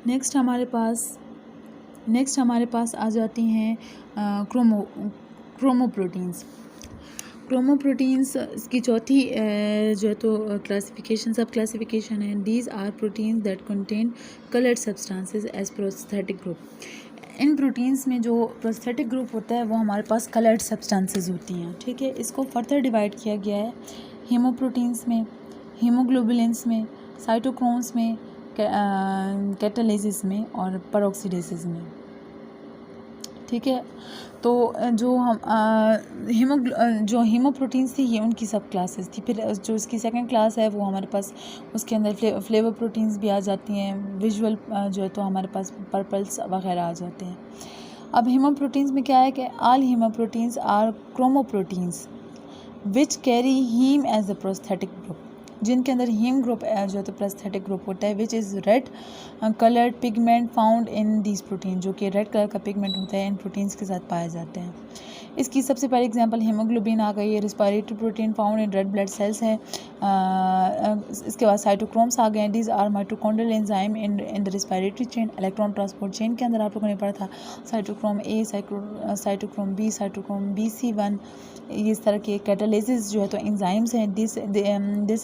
Next हमारे पास आ जाती हैं क्रोमोप्रोटीन्स। क्रोमोप्रोटीन्स की चौथी जो है तो सब क्लासिफिकेशन है। These are proteins that contain coloured substances as prosthetic group. इन प्रोटीन्स में जो प्रोस्थेटिक ग्रुप होता है वो हमारे पास कलर्ड सब्सटेंसेस होती हैं, ठीक है। इसको फर्दर डिवाइड किया गया है हीमोप्रोटीन्स में, हीमोग्लोबुलिन्स में, साइटोक्रोम्स में, कैटालिसिस में और पेरोक्सीडेसिस में, ठीक है। तो जो हीमोप्रोटीन्स थी ये उनकी सब क्लासेस थी। फिर जो इसकी सेकंड क्लास है वो हमारे पास उसके अंदर फ्लेवर प्रोटीन्स भी आ जाती हैं, विजुअल जो है तो हमारे पास पर्पल्स वगैरह आ जाते हैं। अब हीमोप्रोटीन्स में क्या है कि all haemoproteins are chromoproteins which carry haem as a prosthetic group, जिनके अंदर हीम ग्रुप जो है तो प्रोस्थेटिक ग्रुप होता है, which is red coloured pigment found in these protein, जो कि रेड कलर का पिगमेंट होता है इन प्रोटीन्स के साथ पाए जाते हैं। इसकी सबसे पहली एग्जांपल हीमोग्लोबिन आ गई है, respiratory protein found in red blood cells है। इसके बाद साइटोक्रोम्स आ गए हैं, these are mitochondrial enzyme in the respiratory chain, electron transport chain के अंदर आप लोगों ने पढ़ा था cytochrome A, cytochrome B, cytochrome BC1, इस तरह के कैटालिसिस जो है तो एंजाइम्स हैं। This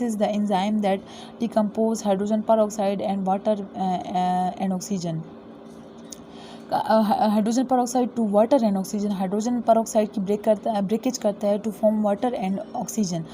is the enzyme that decompose hydrogen peroxide and water and oxygen, hydrogen peroxide to water and oxygen, hydrogen peroxide की ब्रेकेज करता है to form water and oxygen,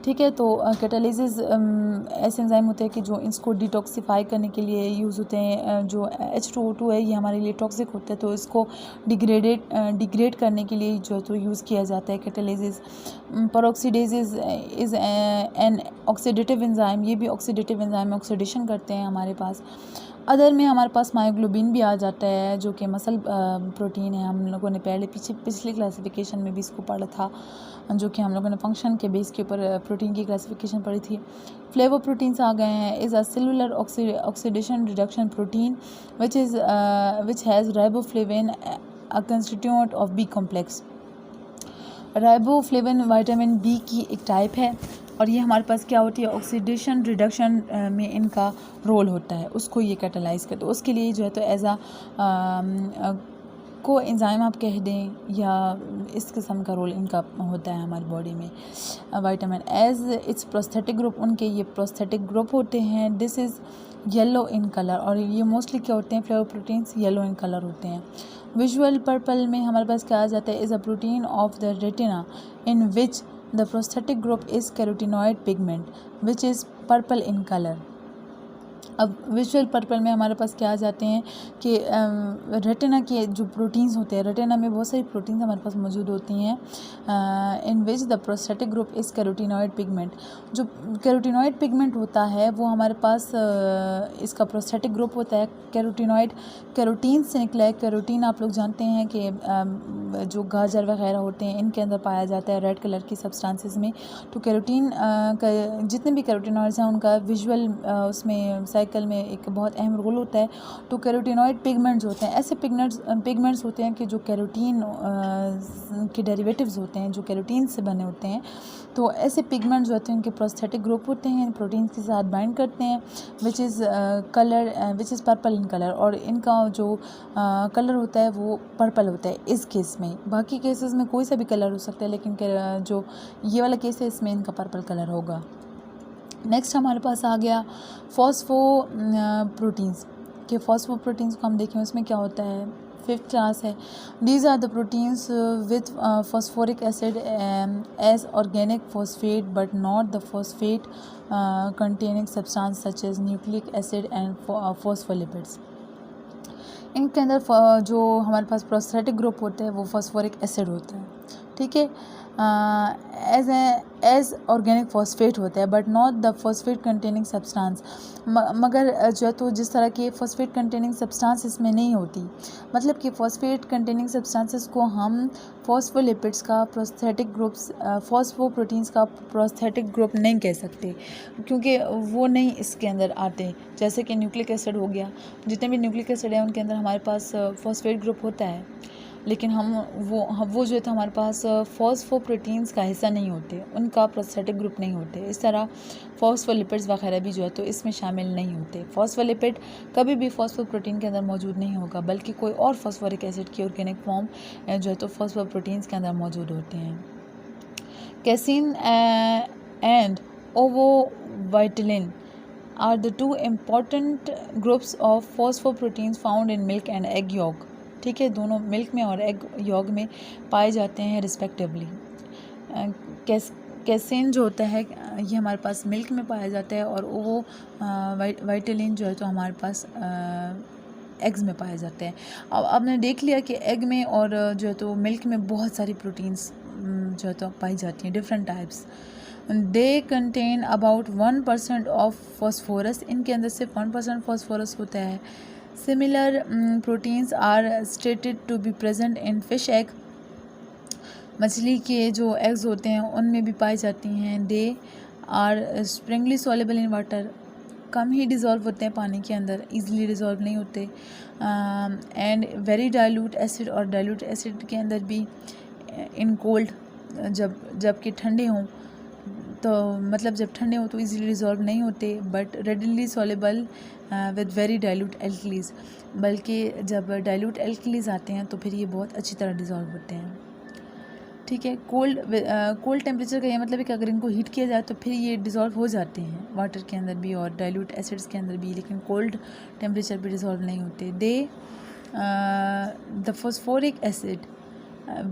ठीक है। तो कैटालिसिस ऐसे एंजाइम होते हैं कि जो इसको डिटॉक्सिफाई करने के लिए यूज़ होते हैं। जो H2O2 है ये हमारे लिए टॉक्सिक होता है, तो इसको डिग्रेड करने के लिए जो है तो यूज़ किया जाता है catalysis. Peroxidases is an oxidative enzyme, ये भी ऑक्सीडेटिव एंजाइम ऑक्सीडेशन करते हैं हमारे पास। अदर में हमारे पास मायोग्लोबिन भी आ जाता है जो कि मसल प्रोटीन है। हम लोगों ने पहले पिछली क्लासिफिकेशन में भी इसको पढ़ा था, जो कि हम लोगों ने फंक्शन के बेस के ऊपर प्रोटीन की क्लासिफिकेशन पढ़ी थी। फ्लेवो प्रोटीन्स आ गए हैं, is a cellular oxidation reduction protein which has riboflavin a constituent of B complex. Riboflavin vitamin B की एक टाइप है और ये हमारे पास क्या होती है, ऑक्सीडेशन रिडक्शन में इनका रोल होता है, उसको ये कैटालाइज करते हैं। उसके लिए जो है तो एज आ को एंजाइम आप कह दें या इस किस्म का रोल इनका होता है हमारी बॉडी में। Vitamin as its prosthetic group, उनके ये प्रोस्थेटिक ग्रुप होते हैं। This is yellow in colour, और ये मोस्टली क्या होते हैं, flavour proteins yellow in colour होते हैं। विजुअल पर्पल में हमारे पास क्या आ जाता है, is a protein of the retina in which the prosthetic group is carotenoid pigment which is purple in colour. अब विजुअल पर्पल में हमारे पास क्या आ जाते हैं कि रेटिना के जो प्रोटीन्स होते हैं, रेटिना में बहुत सारी प्रोटीन्स हमारे पास मौजूद होती हैं, in which the prosthetic group is carotenoid pigment. जो कैरोटिनॉइड पिगमेंट होता है वो हमारे पास इसका प्रोस्थेटिक ग्रुप होता है। कैरोटिनॉइड कैरोटीन से निकला है। कैरोटीन आप लोग जानते हैं कि जो गाजर वगैरह होते हैं इनके अंदर पाया जाता है रेड कलर की सब्सटेंसेस में। तो कैरोटीन जितने भी कैरोटिनॉइड्स हैं उनका विजुअल उसमें साइकिल में एक बहुत अहम रोल होता है। तो कैरोटिनॉइड पिगमेंट्स होते हैं, ऐसे पिगमेंट्स होते हैं कि जो कैरोटीन के डेरिवेटिव्स होते हैं, जो कैरोटीन से बने होते हैं। तो ऐसे पिगमेंट्स जो होते हैं उनके प्रोस्थेटिक ग्रुप होते हैं, प्रोटीन के साथ बाइंड करते हैं, which is purple in colour, और इनका जो कलर होता है वो पर्पल होता है इस केस में। बाकी केसेस में कोई सा भी कलर हो सकता है, लेकिन जो ये वाला केस है इसमें इनका पर्पल कलर होगा। नेक्स्ट हमारे पास आ गया फॉस्फो प्रोटीन्स के। फॉस्फो प्रोटीन्स को हम देखें उसमें क्या होता है, फिफ्थ क्लास है। These are the proteins with phosphoric acid as organic phosphate but not the phosphate containing substance such as nucleic acid and phospholipids. इनके अंदर जो हमारे पास प्रोस्थेटिक ग्रुप होता है वो फॉस्फोरिक एसिड होता है, ठीक है। एज ऑर्गेनिक फॉस्फेट होता है but not the phosphate containing substance, मगर जो है तो जिस तरह के फॉस्फेट कंटेनिंग सब्सटेंस इसमें नहीं होती। मतलब कि फॉस्फेट कंटेनिंग सब्सटेंसेस को हम फॉस्फोलिपिड्स का प्रोस्थेटिक ग्रुप्स फॉस्फोप्रोटीन्स का प्रोस्थेटिक ग्रुप नहीं कह सकते, क्योंकि वो नहीं इसके अंदर आते। जैसे कि न्यूक्लिक एसिड हो गया, जितने भी न्यूक्लिक एसिड है उनके अंदर हमारे पास फॉस्फेट ग्रुप होता है। लेकिन वो जो है तो हमारे पास फॉस्फोप्रोटीन्स का हिस्सा नहीं होते, उनका प्रोस्थेटिक ग्रुप नहीं होते। इस तरह फॉस्फोलिपिड्स वगैरह भी जो है तो इसमें शामिल नहीं होते। फॉस्फोलिपिड कभी भी फॉस्फोप्रोटीन के अंदर मौजूद नहीं होगा, बल्कि कोई और फॉस्फोरिक एसिड की ऑर्गेनिक फॉर्म जो है तो फॉस्फोप्रोटीन्स के अंदर मौजूद होते हैं। Casein and ovovitellin are the two important groups of phosphoproteins found in milk and egg yolk। ठीक है, दोनों मिल्क में और एग यॉग में पाए जाते हैं रिस्पेक्टिवली। कैसेन जो होता है ये हमारे पास मिल्क में पाया जाता है, और वो वाइटिलिन जो है तो हमारे पास एग्स में पाए जाते हैं। अब आपने देख लिया कि एग में और जो है तो मिल्क में बहुत सारी प्रोटीन्स जो है तो पाई जाती हैं, different types. They contain about 1% of phosphorus, इनके अंदर सिर्फ 1% फॉस्फोरस होता है। Similar proteins are stated to be present in fish egg, मछली के जो एग्स होते हैं उनमें भी पाई जाती हैं। They are sparingly soluble in water, कम ही डिज़ोल्व होते हैं पानी के अंदर, ईजिली डिज़ोल्व नहीं होते। एंड वेरी डाइल्यूट एसिड, और डाइल्यूट एसिड के अंदर भी इन कोल्ड, जबकि ठंडे हों तो मतलब जब ठंडे हो तो इजीली डिज़ोल्व नहीं होते, but readily soluble with very dilute alkalis, बल्कि जब डाइल्यूट एल्कलीज आते हैं तो फिर ये बहुत अच्छी तरह डिज़ोल्व होते हैं। ठीक है, कोल्ड टेम्परेचर का ये मतलब है कि अगर इनको हीट किया जाए तो फिर ये डिज़ोल्व हो जाते हैं वाटर के अंदर भी और डाइल्यूट एसिड्स के अंदर भी, लेकिन कोल्ड टेम्परेचर पर डिज़ोल्व नहीं होते। The phosphoric acid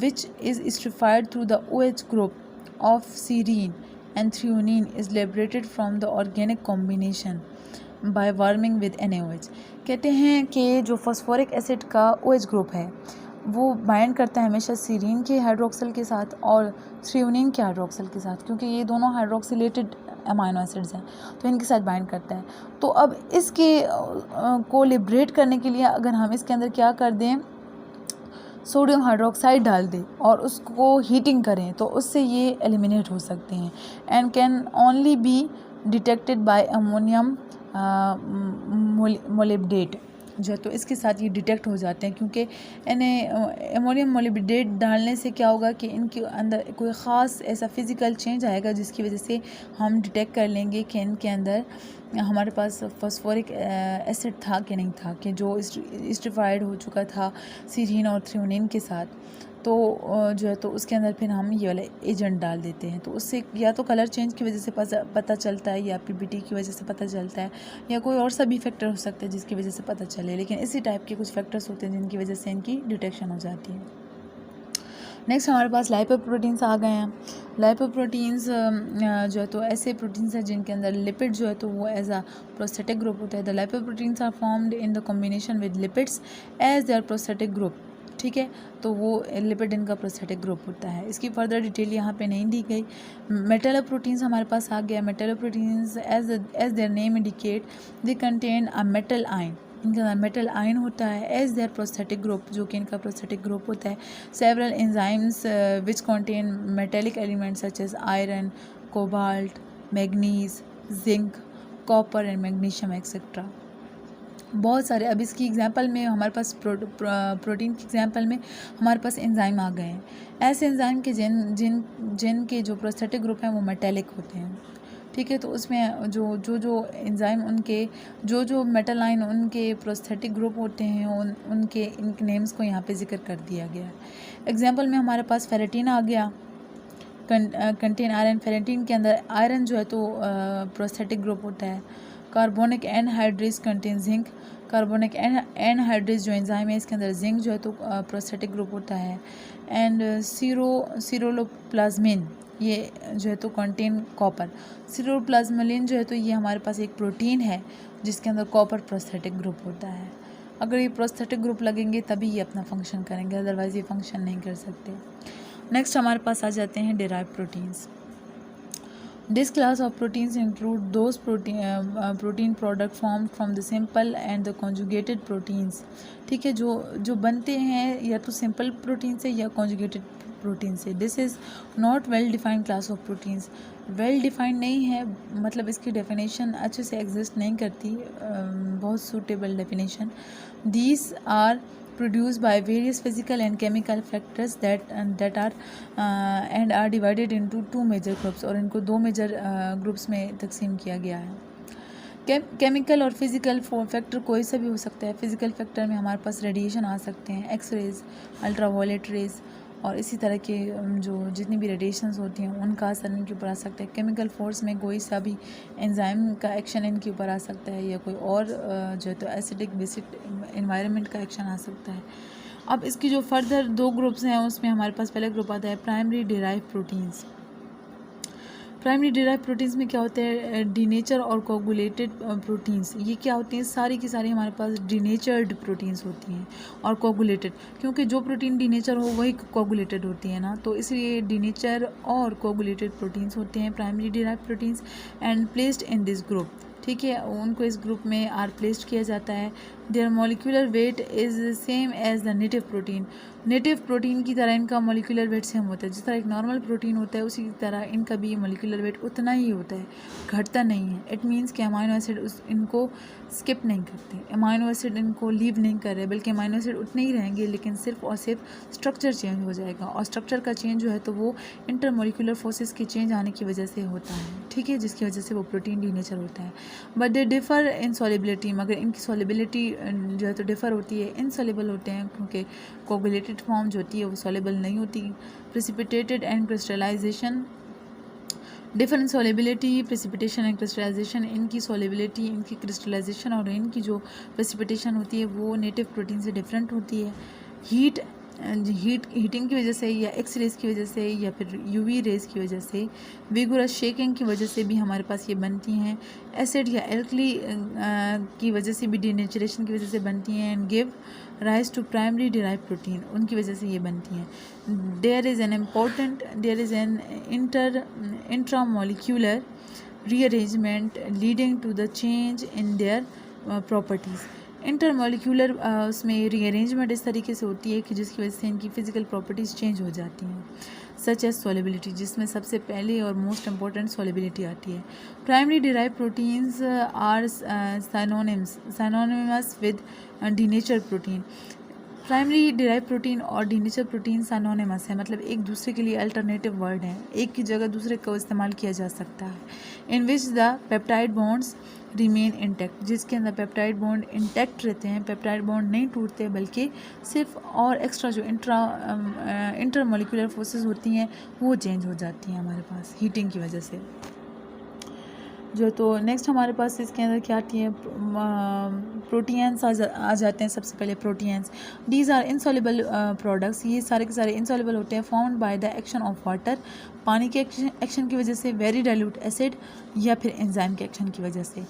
which is esterified through the OH group of serine and threonine is liberated from the organic combination by warming with NaOH। कहते हैं कि जो फॉस्फोरिक एसिड का OH ग्रुप है वो बाइंड करता है हमेशा सीरीन के हाइड्रोक्सिल के साथ और थ्रियोनिन के हाइड्रोक्सिल के साथ, क्योंकि ये दोनों हाइड्रोक्सिलेटेड अमाइनो एसिड्स हैं तो इनके साथ बाइंड करता है। तो अब इसके को लिबरेट करने के लिए अगर हम इसके अंदर क्या कर दें, सोडियम हाइड्रोक्साइड डाल दें और उसको हीटिंग करें तो उससे ये एलिमिनेट हो सकते हैं। And can only be detected by ammonium molybdate, जो है तो इसके साथ ये डिटेक्ट हो जाते हैं, क्योंकि इन्हें अमोनियम मोलिब्डेट डालने से क्या होगा कि इनके अंदर कोई ख़ास ऐसा फ़िज़िकल चेंज आएगा जिसकी वजह से हम डिटेक्ट कर लेंगे कि इनके अंदर हमारे पास फॉस्फोरिक एसिड था कि नहीं था, कि जो एस्टरीफाइड हो चुका था सीरीन और थ्रियोनिन के साथ, तो जो है तो उसके अंदर फिर हम ये वाला एजेंट डाल देते हैं। तो उससे या तो कलर चेंज की वजह से पता चलता है, या पीबीटी की वजह से पता चलता है, या कोई और सा भी फैक्टर हो सकता है जिसकी वजह से पता चले, लेकिन इसी टाइप के कुछ फैक्टर्स होते हैं जिनकी वजह से इनकी डिटेक्शन हो जाती है। नेक्स्ट हमारे पास लाइपोप्रोटीन्स आ गए हैं। लाइपोप्रोटीन्स जो है तो ऐसे प्रोटीन्स हैं जिनके अंदर लिपिड जो है तो वो एज अ प्रोस्थेटिक ग्रुप होता है। The lipoproteins are formed in the combination with lipids as their prosthetic group. ठीक है, तो वो लिपिड इनका प्रोस्थेटिक ग्रुप होता है। इसकी फर्दर डिटेल यहाँ पे नहीं दी गई। मेटलोप्रोटीन्स हमारे पास आ गया। Metalloproteins as their name indicate they contain a metal ion, इनके अंदर मेटल आयन होता है। एज देयर प्रोस्थेटिक ग्रुप, जो कि इनका प्रोस्थेटिक ग्रुप होता है। Several enzymes which contain metallic elements such as iron, cobalt, manganese, zinc, copper and magnesium etcetera. बहुत सारे, अब इसकी एग्जांपल में हमारे पास प्रोटीन की एग्जांपल में हमारे पास एंजाइम आ गए हैं। ऐसे एंजाइम के जिनके जो प्रोस्थेटिक ग्रुप हैं वो मेटेलिक होते हैं। ठीक है, तो उसमें जो एंजाइम उनके जो मेटल आयन उनके प्रोस्थेटिक ग्रुप होते हैं उनके नेम्स को यहाँ पे जिक्र कर दिया गया है। एग्जांपल में हमारे पास फेरेटिन आ गया, कंटेन आयरन। फेरेटिन के अंदर आयरन जो है तो प्रोस्थेटिक ग्रुप होता है। Carbonic anhydrase contain zinc, carbonic anhydrase जो एंजाइम है इसके अंदर जिंक जो है तो प्रोस्थेटिक ग्रुप होता है। एंड सिरोप्लाज्मिन ये जो है तो कंटेन कॉपर। सिरोप्लाज्मिन जो है तो ये हमारे पास एक प्रोटीन है जिसके अंदर कॉपर प्रोस्थेटिक ग्रुप होता है। अगर ये प्रोस्थेटिक ग्रुप लगेंगे तभी ये अपना फंक्शन करेंगे, अदरवाइज ये फंक्शन नहीं कर सकते। नेक्स्ट हमारे पास आ जाते हैं derived proteins. This class of proteins include those protein product formed from the simple and the conjugated proteins। ठीक है, जो बनते हैं या तो सिंपल प्रोटीन से या कॉन्जुगेटेड प्रोटीन से। This is not well defined class of proteins. Well defined नहीं है, मतलब इसकी डेफिनेशन अच्छे से एग्जिस्ट नहीं करती, बहुत suitable definition. These are produced by various physical and chemical factors that are divided into two major groups, और इनको दो major groups में तकसीम किया गया है। केमिकल और फिज़िकल फैक्टर कोई सा भी हो सकता है। फिज़िकल फैक्टर में हमारे पास रेडिएशन आ सकते हैं, एक्स रेज, अल्ट्रावायलेट रेज, और इसी तरह के जो जितनी भी रेडिएशंस होती हैं उनका असर इनके ऊपर आ सकता है। केमिकल फोर्स में कोई सा भी एंजाइम का एक्शन इनके ऊपर आ सकता है, या कोई और जो है तो एसिडिक बेसिक एनवायरनमेंट का एक्शन आ सकता है। अब इसकी जो फर्दर दो ग्रुप्स हैं उसमें हमारे पास पहला ग्रुप आता है primary derive proteins. Primary derive proteins में क्या होते हैं, डीनेचर और कोगुलेटेड प्रोटीन्स। ये क्या होती हैं, सारी की सारी हमारे पास डीनेचर्ड प्रोटीन्स होती हैं और कोगुलेटेड, क्योंकि जो प्रोटीन डीनेचर हो वही कोगुलेटेड होती है ना, तो इसलिए डीनेचर और कोगुलेटेड प्रोटीन्स होते हैं primary derive proteins and placed in this group. ठीक है, उनको इस ग्रुप में आर प्लेस्ड किया जाता है। Their molecular weight is same as the native protein. Native protein की तरह इनका मॉलिक्यूलर वेट सेम होता है। जिस तरह एक नॉर्मल प्रोटीन होता है उसी तरह इनका भी मॉलिक्यूलर वेट उतना ही होता है, घटता नहीं है। इट मीन्स कि अमाइनो एसिड इनको स्किप नहीं करते, अमाइनो एसिड इनको लीव नहीं कर रहे, बल्कि अमाइनो एसिड उतने ही रहेंगे, लेकिन सिर्फ और सिर्फ स्ट्रक्चर चेंज हो जाएगा। और स्ट्रक्चर का चेंज जो है तो वो इंटरमोलिकुलर फोर्सेस के चेंज आने की वजह से होता है। ठीक है, जिसकी वजह से वो प्रोटीन डीनेचर होता है। But they differ in solubility, मगर इनकी सॉलिबिलिटी जो है तो डिफ़र होती है, इनसॉल्युबल होते हैं, क्योंकि कोगुलेटेड फॉर्म जो होती है वो सॉल्युबल नहीं होती। Precipitated and crystallization, different solubility, precipitation and crystallization. इनकी सॉलिबिलिटी, इनकी क्रिस्टलाइजेशन और इनकी जो प्रेसिपिटेशन होती है वो नेटिव प्रोटीन से डिफरेंट होती है। हीटिंग की वजह से, या एक्स रेज की वजह से, या फिर यूवी रेज की वजह से, विगोरस शेकिंग की वजह से भी हमारे पास ये बनती हैं। एसिड या एल्कली की वजह से भी, डीनेचरेशन की वजह से बनती हैं। And give rise to primary derive protein, उनकी वजह से ये बनती हैं। There is an intramolecular rearrangement leading to the change in their properties. Intermolecular उसमें रीअरेंजमेंट इस तरीके से होती है कि जिसकी वजह से इनकी फ़िज़िकल प्रॉपर्टीज़ चेंज हो जाती हैं, सच एज सॉलिबिलिटी, जिसमें सबसे पहले और मोस्ट इंपॉर्टेंट सॉलिबिलिटी आती है। Primary derive proteins are synonymous with denature protein. Primary derive protein और डीनेचर प्रोटीन साइनोनिमस है, मतलब एक दूसरे के लिए अल्टरनेटिव वर्ड है, एक की जगह दूसरे को इस्तेमाल किया जा सकता है। In which the peptide bonds remain intact, जिसके अंदर पेप्टाइड बॉन्ड इंटैक्ट रहते हैं, पेप्टाइड बॉन्ड नहीं टूटते, बल्कि सिर्फ और एक्स्ट्रा जो इंटरमोलिकुलर फोर्सेस होती हैं वो चेंज हो जाती हैं हमारे पास हीटिंग की वजह से जो। तो नेक्स्ट हमारे पास इसके अंदर क्या आती है, प्रोटीन्स आ जाते हैं। सबसे पहले proteins, these are insoluble products, ये सारे के सारे इनसॉल्युबल होते हैं। Found by the action of water, पानी के एक्शन की वजह से, वेरी डाइल्यूट एसिड, या फिर एंजाइम के एक्शन की वजह से।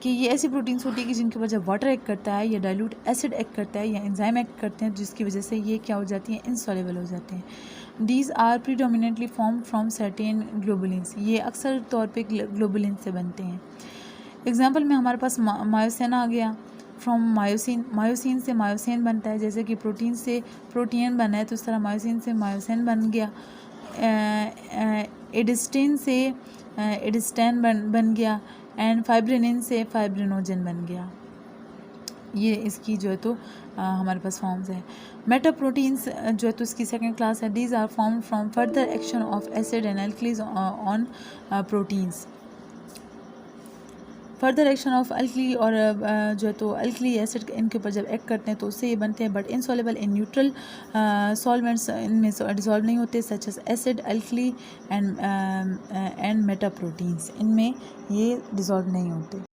कि ये ऐसी प्रोटीन्स होती है कि जिनकी वजह वाटर एक्ट करता है, या डाइल्यूट एसिड एक्ट करता है, या एंजाइम एक्ट करते हैं, जिसकी वजह से ये क्या हो जाती हैं, इनसॉल्युबल हो जाते हैं। These are predominantly formed from certain globulins, ये अक्सर तौर पे ग्लोबुलिन से बनते हैं। एग्जाम्पल में हमारे पास मायोसिन आ गया, फ्रॉम मायोसिन से मायोसिन बनता है, जैसे कि प्रोटीन से प्रोटीन बना है तो उस तरह मायोसिन से मायोसिन बन गया। एडिस्टिन से एडिस्टैन बन गया, एंड फाइब्रिनिन से फाइब्रिनोजन बन गया। ये इसकी जो है तो हमारे पास फॉर्म्स है। मेटाप्रोटीन्स जो है तो इसकी सेकंड क्लास है। These are form from further action of acid and alkalies on proteins. Further action of alkali और जो है तो अल्कली एसिड इनके ऊपर जब एक्ट करते हैं तो उससे ये बनते हैं, but insoluble in neutral solvents, इनमें डिसॉल्व नहीं होते, such as acid, alkali and metaproteins, इनमें ये डिसॉल्व नहीं होते।